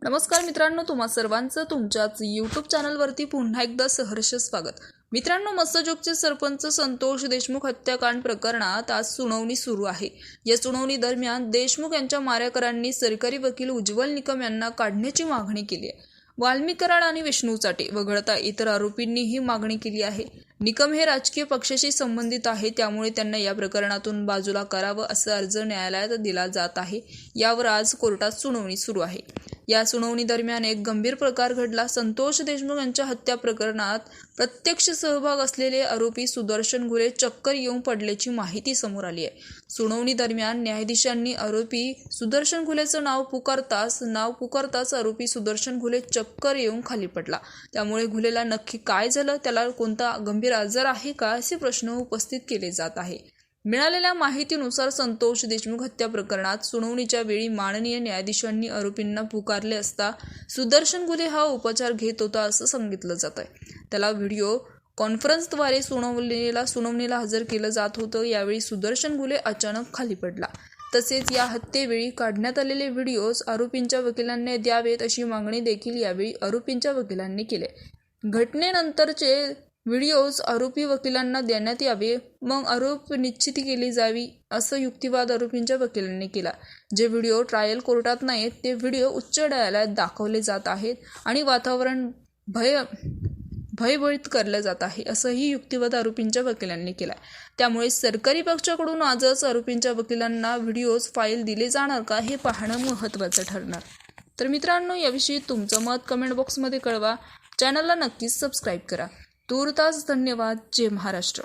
नमस्कार मित्रांनो, तुम्हा सर्वांचं तुमच्याच यूट्यूब चॅनलवरती पुन्हा एकदा सहर्ष स्वागत। मित्रांनो, मस्सजोगचे सरपंच संतोष देशमुख हत्याकांड प्रकरणात आज सुनावणी सुरू आहे। या सुनावणी दरम्यान देशमुख यांच्या मारेकऱ्यांनी सरकारी वकील उज्ज्वल निकम यांना काढण्याची मागणी केली आहे। वाल्मिक कराड आणि विष्णू चाटे वगळता इतर आरोपींनी ही मागणी केली आहे। निकम हे राजकीय पक्षाशी संबंधित आहे, त्यामुळे त्यांना या प्रकरणातून बाजूला करावं असा अर्ज न्यायालयात दिला जात आहे। यावर आज कोर्टात सुनावणी सुरू आहे। या सुनावणी दरम्यान एक गंभीर प्रकार घडला। संतोष देशमुख यांच्या हत्या प्रकरणात प्रत्यक्ष सहभाग असलेले आरोपी सुदर्शन घुले चक्कर येऊन पडल्याची माहिती समोर आली आहे। सुनावणी दरम्यान न्यायाधीशांनी आरोपी सुदर्शन घुलेचं नाव पुकारताच आरोपी सुदर्शन घुले चक्कर येऊन खाली पडला। त्यामुळे घुलेला नक्की काय झालं, त्याला कोणता गंभीर आजार आहे का, असे प्रश्न उपस्थित केले जात आहे। मिळालेल्या माहितीनुसार संतोष देशमुख हत्या प्रकरणात सुनावणीच्या वेळी माननीय न्यायाधीशांनी आरोपींना पुकारले असता सुदर्शन घुले हा उपचार घेत होता असं सांगितलं जात आहे। त्याला व्हिडिओ कॉन्फरन्सद्वारे सुनावणीला हजर केलं जात होतं। यावेळी सुदर्शन घुले अचानक खाली पडला। तसेच या हत्येवेळी काढण्यात आलेले व्हिडिओज आरोपींच्या वकिलांनी द्यावेत अशी मागणी देखील यावेळी आरोपींच्या वकिलांनी केली। घटनेनंतरचे व्हिडिओज आरोपी वकिलांना देण्यात यावे, मग आरोप निश्चित केली जावी असं युक्तिवाद आरोपींच्या वकिलांनी केला। जे व्हिडिओ ट्रायल कोर्टात नाहीत ते व्हिडिओ उच्च न्यायालयात दाखवले जात आहेत आणि वातावरण भयभीत करले जात आहे, असंही युक्तिवाद आरोपींच्या वकिलांनी केला। त्यामुळे सरकारी पक्षाकडून आजच आरोपींच्या वकिलांना व्हिडिओज फाईल दिले जाणार का, हे पाहणं महत्त्वाचं ठरणार। तर मित्रांनो, याविषयी तुमचं मत कमेंट बॉक्समध्ये कळवा। चॅनलला नक्कीच सबस्क्राईब करा। तूर्तास धन्यवाद। जय महाराष्ट्र।